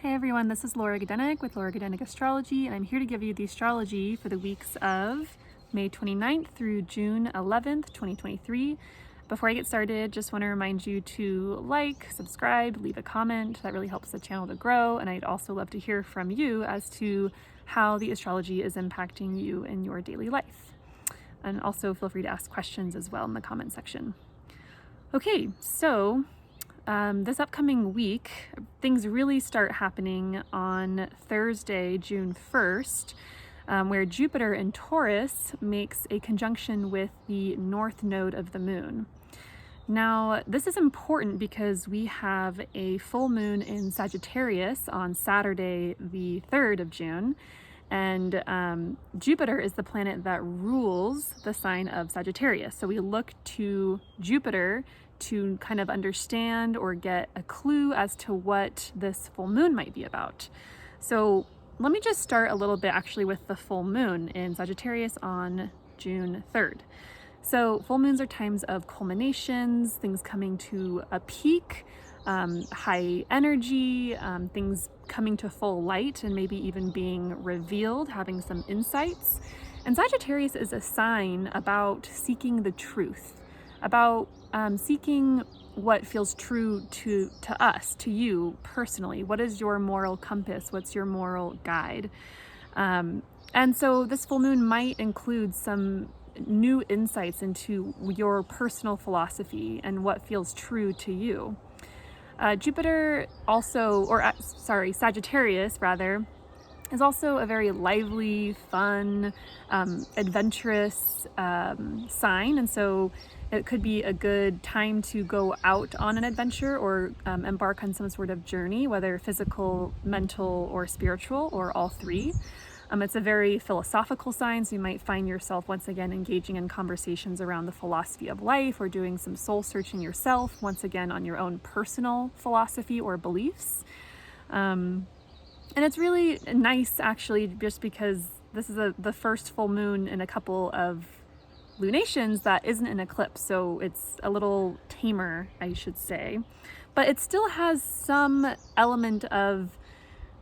Hey everyone, this is Laura Gadenik with Laura Gadenik Astrology, and I'm here to give you the astrology for the weeks of May 29th through June 11th, 2023. Before I get started, just want to remind you to like, subscribe, leave a comment. That really helps the channel to grow, and I'd also love to hear from you as to how the astrology is impacting you in your daily life. And also feel free to ask questions as well in the comment section. Okay, so this upcoming week, things really start happening on Thursday, June 1st, where Jupiter in Taurus makes a conjunction with the north node of the moon. Now, this is important because we have a full moon in Sagittarius on Saturday, the 3rd of June, and Jupiter is the planet that rules the sign of Sagittarius. So we look to Jupiter to kind of understand or get a clue as to what this full moon might be about. So let me just start a little bit actually with the full moon in Sagittarius on June 3rd. So full moons are times of culminations, things coming to a peak, high energy, things coming to full light and maybe even being revealed, having some insights. And Sagittarius is a sign about seeking the truth, about seeking what feels true to us, to you personally. What is your moral compass? What's your moral guide? And so this full moon might include some new insights into your personal philosophy and what feels true to you. Jupiter also, Sagittarius rather, is also a very lively, fun, adventurous sign. And so it could be a good time to go out on an adventure or embark on some sort of journey, whether physical, mental, or spiritual, or all three. It's a very philosophical sign, so you might find yourself once again engaging in conversations around the philosophy of life or doing some soul searching yourself, once again on your own personal philosophy or beliefs. And it's really nice actually, just because this is the first full moon in a couple of lunations that isn't an eclipse, so it's a little tamer, I should say. But it still has some element of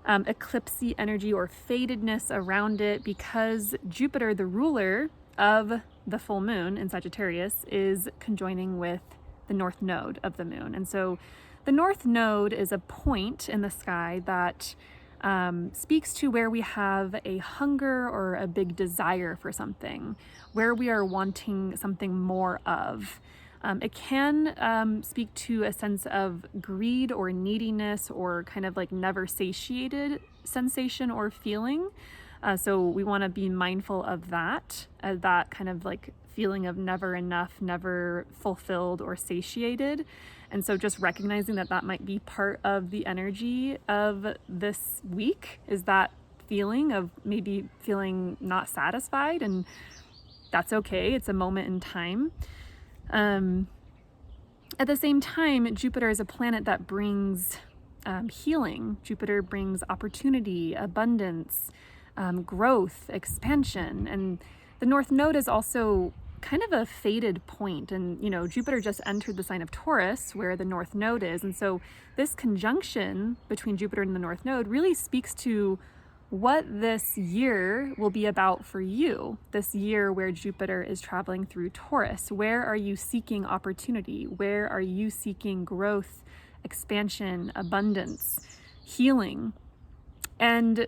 eclipsy energy or fadedness around it, because Jupiter, the ruler of the full moon in Sagittarius, is conjoining with the north node of the moon. And so the north node is a point in the sky that speaks to where we have a hunger or a big desire for something, where we are wanting something more of. It can speak to a sense of greed or neediness or kind of like never satiated sensation or feeling. So we want to be mindful of that kind of like feeling of never enough, never fulfilled or satiated. And so just recognizing that that might be part of the energy of this week, is that feeling of maybe feeling not satisfied, and that's okay. It's a moment in time. At the same time, Jupiter is a planet that brings healing. Jupiter brings opportunity, abundance, growth, expansion. And the North Node is also kind of a faded point. And, you know, Jupiter just entered the sign of Taurus, where the North Node is. And so this conjunction between Jupiter and the North Node really speaks to what this year will be about for you, this year where Jupiter is traveling through Taurus. Where are you seeking opportunity? Where are you seeking growth, expansion, abundance, healing? And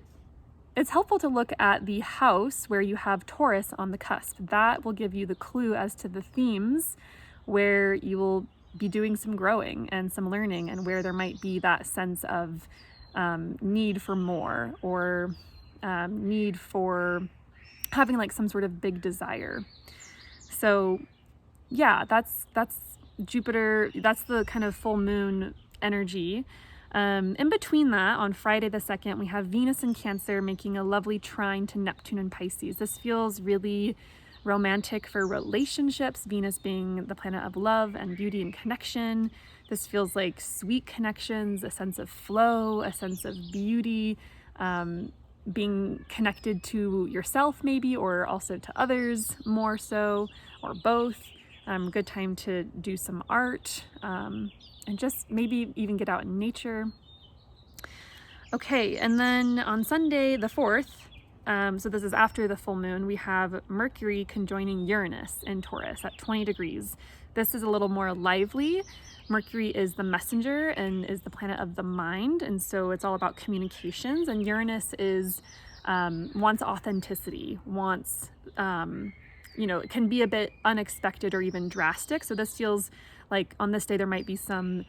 it's helpful to look at the house where you have Taurus on the cusp. That will give you the clue as to the themes where you will be doing some growing and some learning, and where there might be that sense of need for more, or need for having like some sort of big desire. So yeah, that's Jupiter, that's the kind of full moon energy. In between that, on Friday the 2nd, we have Venus in Cancer making a lovely trine to Neptune in Pisces. This feels really romantic for relationships, Venus being the planet of love and beauty and connection. This feels like sweet connections, a sense of flow, a sense of beauty, being connected to yourself maybe, or also to others more so, or both. Good time to do some art, and just maybe even get out in nature. Okay, and then on Sunday the 4th, so this is after the full moon, we have Mercury conjoining Uranus in Taurus at 20 degrees. This is a little more lively. Mercury is the messenger and is the planet of the mind, and so it's all about communications, and Uranus is wants authenticity, wants it can be a bit unexpected or even drastic. So this feels like on this day there might be some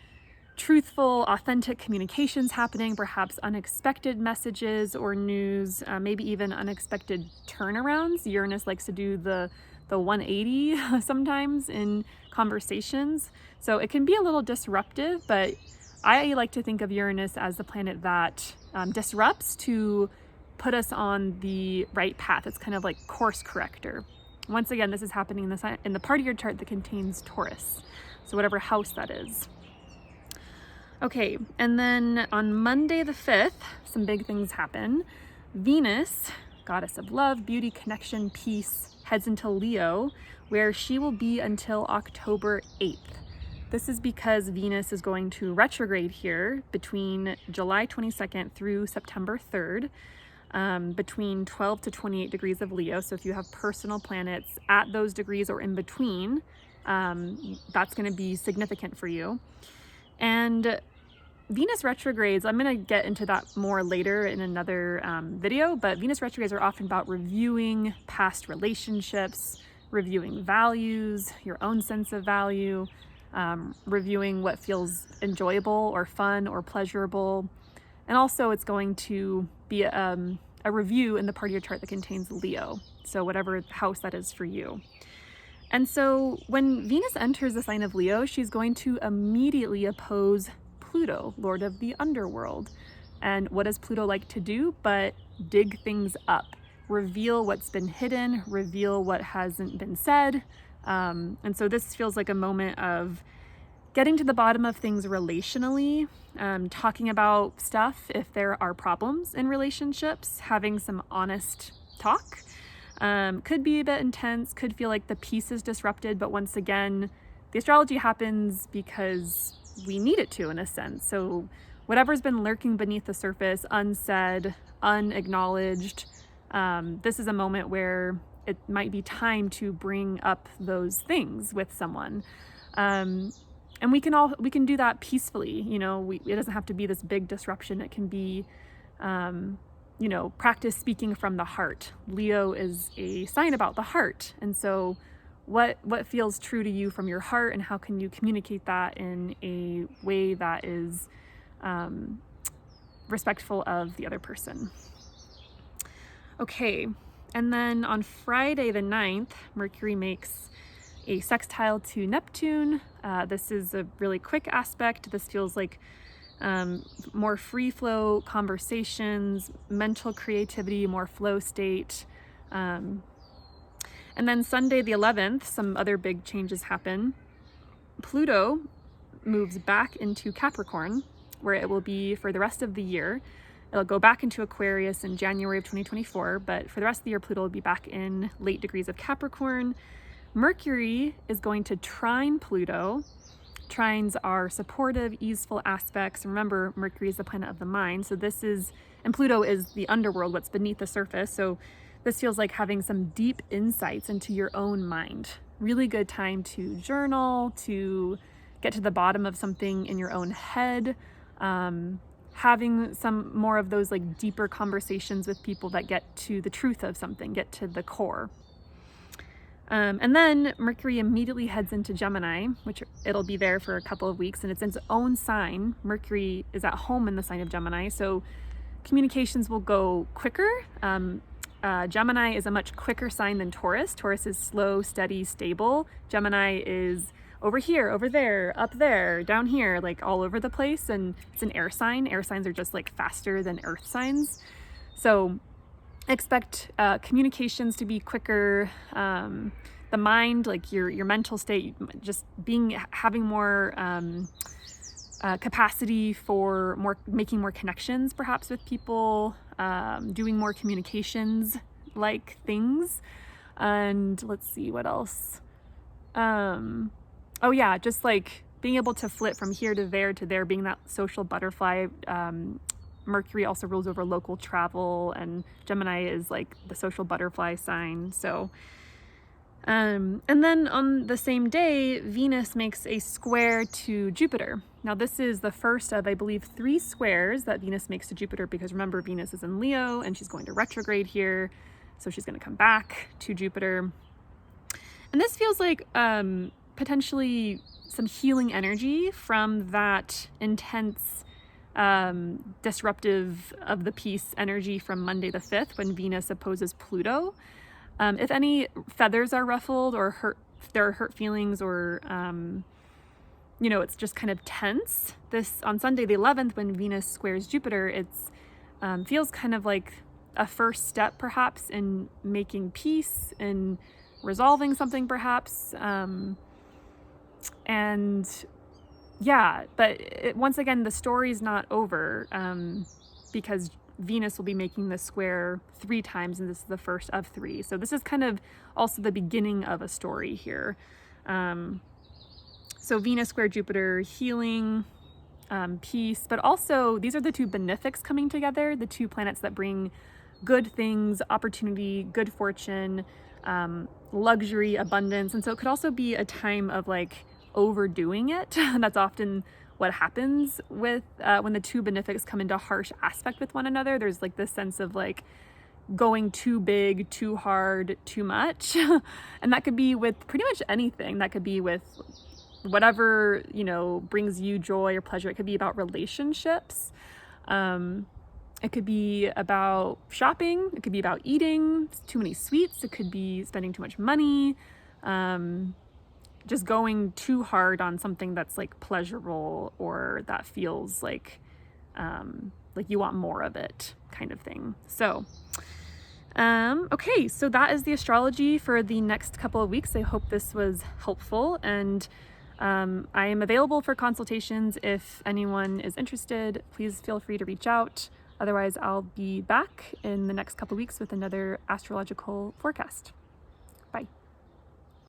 truthful, authentic communications happening, perhaps unexpected messages or news, maybe even unexpected turnarounds. Uranus likes to do the 180 sometimes in conversations. So it can be a little disruptive, but I like to think of Uranus as the planet that disrupts to put us on the right path. It's kind of like course corrector. Once again, this is happening in the part of your chart that contains Taurus. So whatever house that is. Okay, and then on Monday the 5th, some big things happen. Venus, goddess of love, beauty, connection, peace, heads into Leo, where she will be until October 8th. This is because Venus is going to retrograde here between July 22nd through September 3rd, between 12 to 28 degrees of Leo. So if you have personal planets at those degrees or in between, that's going to be significant for you. And Venus retrogrades, I'm going to get into that more later in another video, but Venus retrogrades are often about reviewing past relationships, reviewing values, your own sense of value, reviewing what feels enjoyable or fun or pleasurable. And also it's going to be a review in the part of your chart that contains Leo, so whatever house that is for you. And so when Venus enters the sign of Leo, she's going to immediately oppose Pluto, Lord of the underworld. And what does Pluto like to do but dig things up, reveal what's been hidden, reveal what hasn't been said. And so this feels like a moment of getting to the bottom of things relationally, talking about stuff if there are problems in relationships, having some honest talk. Could be a bit intense, could feel like the peace is disrupted, but once again, the astrology happens because we need it to, in a sense. So whatever's been lurking beneath the surface, unsaid, unacknowledged, this is a moment where it might be time to bring up those things with someone. And we can do that peacefully. It doesn't have to be this big disruption. It can be, practice speaking from the heart. Leo is a sign about the heart. And so what feels true to you from your heart, and how can you communicate that in a way that is respectful of the other person. Okay, and then on Friday the 9th, Mercury makes a sextile to Neptune. This is a really quick aspect. This feels like more free flow conversations, mental creativity, more flow state. And then Sunday the 11th, some other big changes happen. Pluto moves back into Capricorn, where it will be for the rest of the year. It'll go back into Aquarius in January of 2024, but for the rest of the year, Pluto will be back in late degrees of Capricorn. Mercury is going to trine Pluto. Trines are supportive, easeful aspects. Remember, Mercury is the planet of the mind. So and Pluto is the underworld, what's beneath the surface. So this feels like having some deep insights into your own mind. Really good time to journal, to get to the bottom of something in your own head, having some more of those like deeper conversations with people that get to the truth of something, get to the core. And then Mercury immediately heads into Gemini, which it'll be there for a couple of weeks, and it's in its own sign. Mercury is at home in the sign of Gemini, so communications will go quicker. Gemini is a much quicker sign than Taurus. Taurus is slow, steady, stable. Gemini is over here, over there, up there, down here, like all over the place, and it's an air sign. Air signs are just like faster than earth signs. So expect communications to be quicker. The mind, like your mental state, just having more capacity for making more connections perhaps with people, doing more communications like things. And let's see what else. Oh yeah, just like being able to flit from here to there, being that social butterfly, Mercury also rules over local travel, and Gemini is like the social butterfly sign. So, and then on the same day, Venus makes a square to Jupiter. Now, this is the first of, I believe, 3 squares that Venus makes to Jupiter, because remember, Venus is in Leo and she's going to retrograde here. So she's going to come back to Jupiter. And this feels like potentially some healing energy from that intense, disruptive of the peace energy from Monday the 5th when Venus opposes Pluto. If any feathers are ruffled or there are hurt feelings, or it's just kind of tense. This on Sunday the 11th when Venus squares Jupiter, it's feels kind of like a first step perhaps in making peace and resolving something perhaps. But once again, the story's not over, because Venus will be making this square 3 times, and this is the first of 3. So this is kind of also the beginning of a story here. So Venus square Jupiter, healing, peace, but also these are the 2 benefics coming together, the 2 planets that bring good things, opportunity, good fortune, luxury, abundance. And so it could also be a time of like overdoing it. That's often what happens with when the 2 benefics come into harsh aspect with one another. There's like this sense of like going too big, too hard, too much. And that could be with pretty much anything. That could be with whatever, brings you joy or pleasure. It could be about relationships. It could be about shopping. It could be about eating too many sweets. It could be spending too much money. Just going too hard on something that's like pleasurable, or that feels like you want more of it, kind of thing. So, okay, so that is the astrology for the next couple of weeks. I hope this was helpful, and I am available for consultations if anyone is interested. Please feel free to reach out. Otherwise, I'll be back in the next couple of weeks with another astrological forecast.